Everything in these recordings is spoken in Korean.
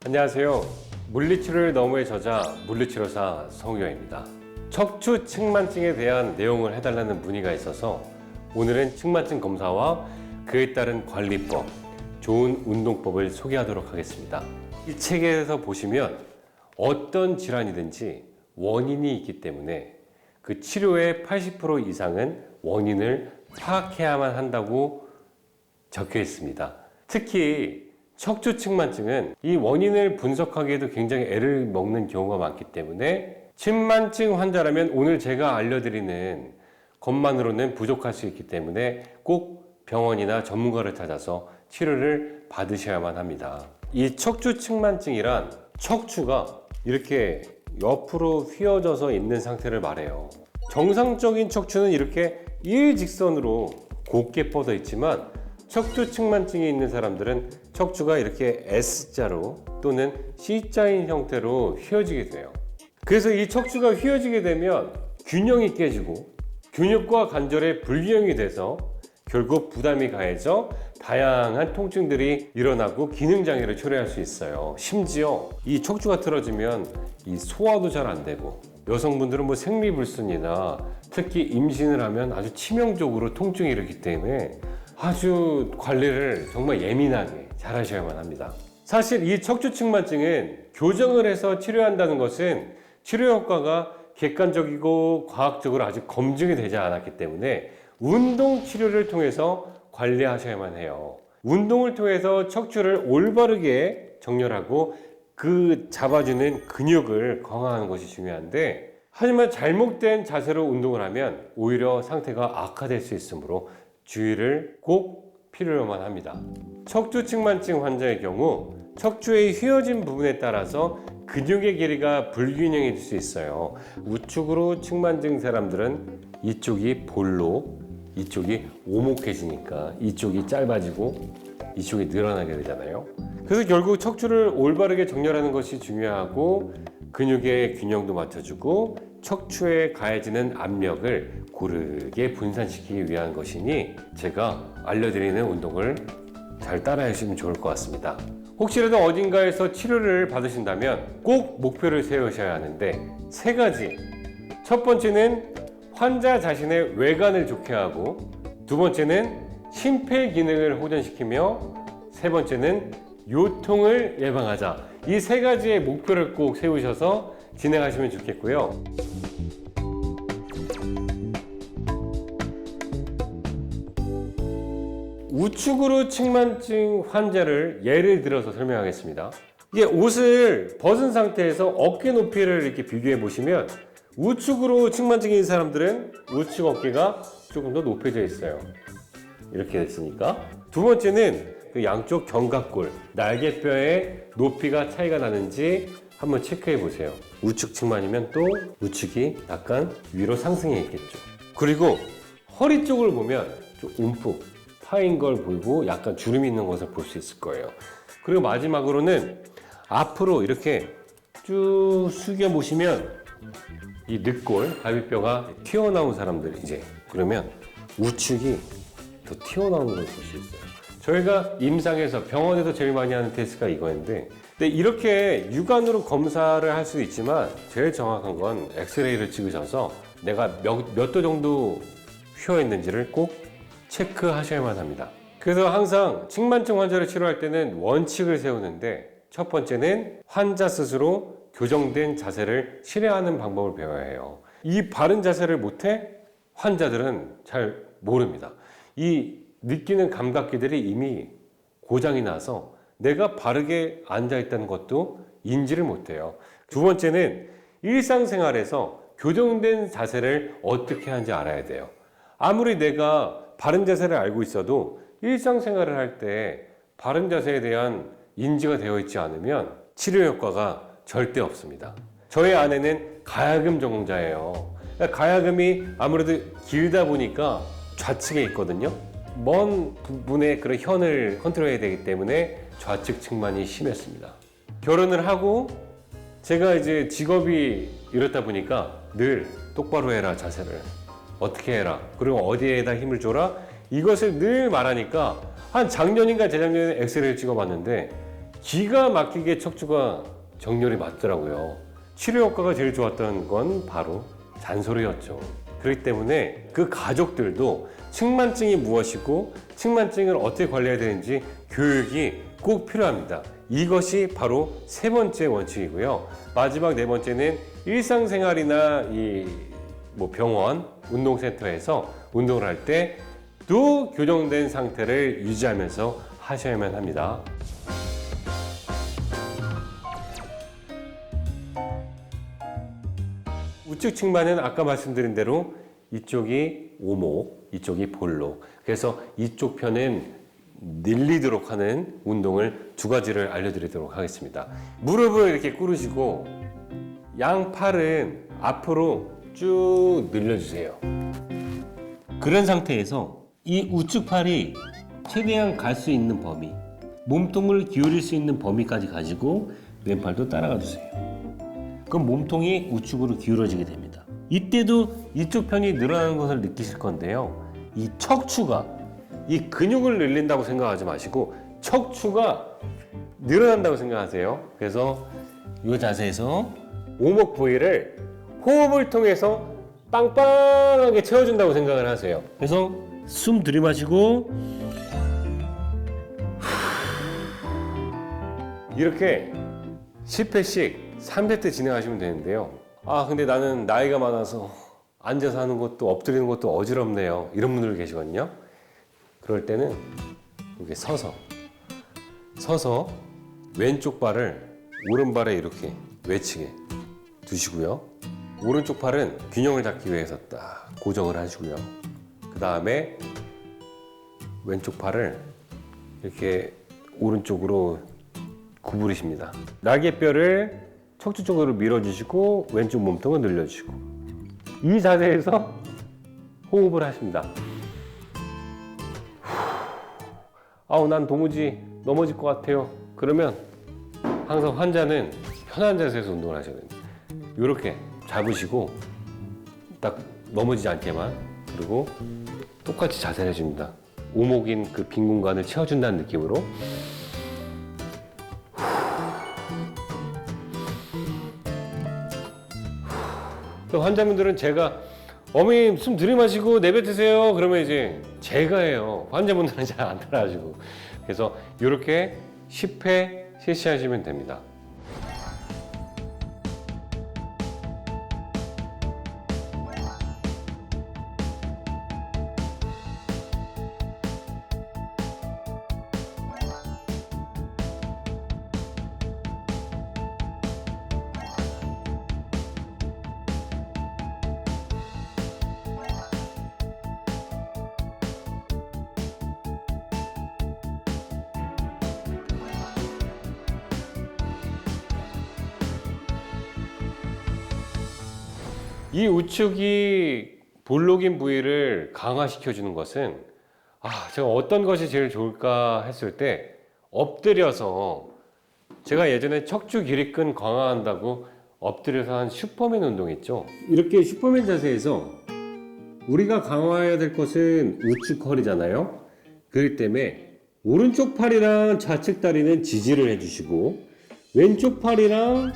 안녕하세요. 물리치료를 너무의 저자 물리치료사 성유아입니다. 척추 측만증에 대한 내용을 해달라는 문의가 있어서 오늘은 측만증 검사와 그에 따른 관리법, 좋은 운동법을 소개하도록 하겠습니다. 이 책에서 보시면 어떤 질환이든지 원인이 있기 때문에 그 치료의 80% 이상은 원인을 파악해야만 한다고 적혀 있습니다. 특히 척추 측만증은 이 원인을 분석하기에도 굉장히 애를 먹는 경우가 많기 때문에 측만증 환자라면 오늘 제가 알려드리는 것만으로는 부족할 수 있기 때문에 꼭 병원이나 전문가를 찾아서 치료를 받으셔야만 합니다. 이 척추 측만증이란 척추가 이렇게 옆으로 휘어져서 있는 상태를 말해요. 정상적인 척추는 이렇게 일직선으로 곧게 뻗어 있지만 척추 측만증이 있는 사람들은 척추가 이렇게 S자로 또는 C자인 형태로 휘어지게 돼요. 그래서 이 척추가 휘어지게 되면 균형이 깨지고 근육과 관절의 불균형이 돼서 결국 부담이 가해져 다양한 통증들이 일어나고 기능장애를 초래할 수 있어요. 심지어 이 척추가 틀어지면 이 소화도 잘 안 되고 여성분들은 뭐 생리불순이나 특히 임신을 하면 아주 치명적으로 통증이 일으키기 때문에 아주 관리를 정말 예민하게 잘 하셔야만 합니다. 사실 이 척추 측만증은 교정을 해서 치료한다는 것은 치료 효과가 객관적이고 과학적으로 아직 검증이 되지 않았기 때문에 운동 치료를 통해서 관리하셔야만 해요. 운동을 통해서 척추를 올바르게 정렬하고 그 잡아주는 근육을 강화하는 것이 중요한데, 하지만 잘못된 자세로 운동을 하면 오히려 상태가 악화될 수 있으므로 주의를 꼭 필요로만 합니다. 척추 측만증 환자의 경우 척추의 휘어진 부분에 따라서 근육의 길이가 불균형해질 수 있어요. 우측으로 측만증 사람들은 이쪽이 볼록, 이쪽이 오목해지니까 이쪽이 짧아지고 이쪽이 늘어나게 되잖아요. 그래서 결국 척추를 올바르게 정렬하는 것이 중요하고 근육의 균형도 맞춰주고 척추에 가해지는 압력을 고르게 분산시키기 위한 것이니 제가 알려드리는 운동을 잘 따라 하시면 좋을 것 같습니다. 혹시라도 어딘가에서 치료를 받으신다면 꼭 목표를 세우셔야 하는데 세 가지. 첫 번째는 환자 자신의 외관을 좋게 하고, 두 번째는 심폐기능을 호전시키며, 세 번째는 요통을 예방하자. 이 세 가지의 목표를 꼭 세우셔서 진행하시면 좋겠고요. 우측으로 측만증 환자를 예를 들어서 설명하겠습니다. 이게 옷을 벗은 상태에서 어깨 높이를 이렇게 비교해 보시면 우측으로 측만증이 있는 사람들은 우측 어깨가 조금 더 높여져 있어요. 이렇게 됐으니까. 두 번째는 그 양쪽 견갑골, 날개뼈의 높이가 차이가 나는지 한번 체크해 보세요. 우측 측만이면 또 우측이 약간 위로 상승해 있겠죠. 그리고 허리 쪽을 보면 좀 움푹 파인 걸 보이고 약간 주름이 있는 것을 볼 수 있을 거예요. 그리고 마지막으로는 앞으로 이렇게 쭉 숙여 보시면 이 늑골, 갈비뼈가 튀어나온 사람들, 이제 그러면 우측이 더 튀어나오는 걸 볼 수 있어요. 저희가 임상에서 병원에서 제일 많이 하는 테스트가 이거였는데, 근데 이렇게 육안으로 검사를 할 수도 있지만 제일 정확한 건 엑스레이를 찍으셔서 내가 몇 도 정도 휘어 있는지를 꼭 체크하셔야만 합니다. 그래서 항상 측만증 환자를 치료할 때는 원칙을 세우는데, 첫 번째는 환자 스스로 교정된 자세를 실행하는 방법을 배워야 해요. 이 바른 자세를 못해 환자들은 잘 모릅니다. 이 느끼는 감각기들이 이미 고장이 나서 내가 바르게 앉아있다는 것도 인지를 못해요. 두 번째는 일상생활에서 교정된 자세를 어떻게 하는지 알아야 돼요. 아무리 내가 바른 자세를 알고 있어도 일상생활을 할 때 바른 자세에 대한 인지가 되어 있지 않으면 치료 효과가 절대 없습니다. 저희 아내는 가야금 전공자예요. 그러니까 가야금이 아무래도 길다 보니까 좌측에 있거든요. 먼 부분에 그런 현을 컨트롤해야 되기 때문에 좌측 측만이 심했습니다. 결혼을 하고 제가 이제 직업이 이렇다 보니까 늘 똑바로 해라, 자세를 어떻게 해라, 그리고 어디에다 힘을 줘라, 이것을 늘 말하니까 한 작년인가 재작년에 엑스레이를 찍어봤는데 기가 막히게 척추가 정렬이 맞더라고요. 치료 효과가 제일 좋았던 건 바로 잔소리였죠. 그렇기 때문에 그 가족들도 측만증이 무엇이고 측만증을 어떻게 관리해야 되는지 교육이 꼭 필요합니다. 이것이 바로 세 번째 원칙이고요. 마지막 네 번째는 일상생활이나 병원, 운동센터에서 운동을 할 때 또 교정된 상태를 유지하면서 하셔야만 합니다. 우측 측만은 아까 말씀드린 대로 이쪽이 오목, 이쪽이 볼록. 그래서 이쪽 편은 늘리도록 하는 운동을 두 가지를 알려드리도록 하겠습니다. 무릎을 이렇게 꿇으시고 양팔은 앞으로 쭉 늘려주세요. 그런 상태에서 이 우측 팔이 최대한 갈 수 있는 범위, 몸통을 기울일 수 있는 범위까지 가지고 왼팔도 따라가 주세요. 그럼 몸통이 우측으로 기울어지게 됩니다. 이때도 이쪽 편이 늘어나는 것을 느끼실 건데요. 이 척추가 이 근육을 늘린다고 생각하지 마시고 척추가 늘어난다고 생각하세요. 그래서 이 자세에서 오목 부위를 호흡을 통해서 빵빵하게 채워준다고 생각을 하세요. 그래서 숨 들이마시고 이렇게 10회씩 3세트 진행하시면 되는데요. 근데 나는 나이가 많아서 앉아서 하는 것도 엎드리는 것도 어지럽네요. 이런 분들 계시거든요. 그럴 때는 이렇게 서서 왼쪽 발을 오른발에 이렇게 외치게 두시고요. 오른쪽 팔은 균형을 잡기 위해서 딱 고정을 하시고요. 그 다음에 왼쪽 팔을 이렇게 오른쪽으로 구부리십니다. 날개뼈를 척추 쪽으로 밀어주시고 왼쪽 몸통을 늘려주시고 이 자세에서 호흡을 하십니다. 난 도무지 넘어질 것 같아요. 그러면 항상 환자는 편한 자세에서 운동을 하셔야 됩니다. 이렇게 잡으시고 딱 넘어지지 않게만, 그리고 똑같이 자세를 해줍니다. 오목인 그 빈 공간을 채워준다는 느낌으로. 환자분들은 제가 어머님 숨 들이마시고 내뱉으세요 그러면 이제 제가 해요. 환자분들은 잘 안 따라하시고. 그래서 이렇게 10회 실시하시면 됩니다. 이 우측이 볼록인 부위를 강화시켜주는 것은 제가 어떤 것이 제일 좋을까 했을 때 엎드려서, 제가 예전에 척추 기립근 강화한다고 엎드려서 한 슈퍼맨 운동 있죠. 이렇게 슈퍼맨 자세에서 우리가 강화해야 될 것은 우측 허리잖아요. 그렇기 때문에 오른쪽 팔이랑 좌측 다리는 지지를 해주시고 왼쪽 팔이랑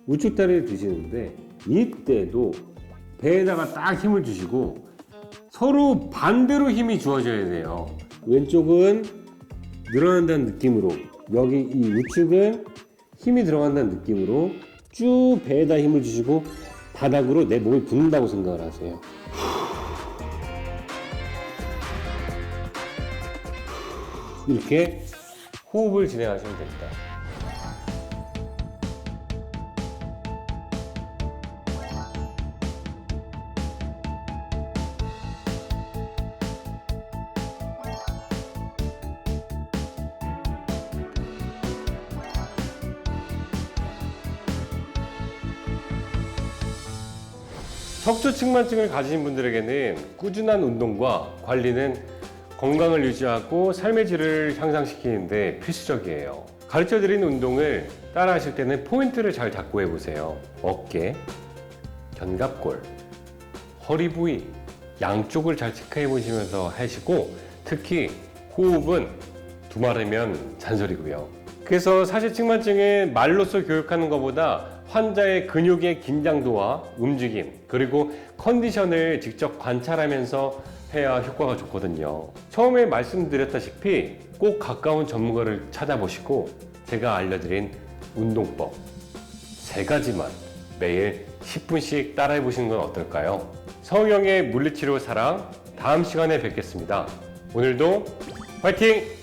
우측 다리를 드시는데, 이때도 배에다가 딱 힘을 주시고 서로 반대로 힘이 주어져야 돼요. 왼쪽은 늘어난다는 느낌으로, 여기 이 우측은 힘이 들어간다는 느낌으로 쭉 배에다 힘을 주시고 바닥으로 내 몸이 붙는다고 생각을 하세요. 이렇게 호흡을 진행하시면 됩니다. 척추 측만증을 가지신 분들에게는 꾸준한 운동과 관리는 건강을 유지하고 삶의 질을 향상시키는데 필수적이에요. 가르쳐드린 운동을 따라 하실 때는 포인트를 잘 잡고 해보세요. 어깨, 견갑골, 허리 부위 양쪽을 잘 체크해 보시면서 하시고, 특히 호흡은 두말하면 잔소리고요. 그래서 사실 측만증은 말로써 교육하는 것보다 환자의 근육의 긴장도와 움직임, 그리고 컨디션을 직접 관찰하면서 해야 효과가 좋거든요. 처음에 말씀드렸다시피 꼭 가까운 전문가를 찾아보시고 제가 알려드린 운동법 3가지만 매일 10분씩 따라해 보시는 건 어떨까요? 성형의 물리치료 사랑, 다음 시간에 뵙겠습니다. 오늘도 화이팅!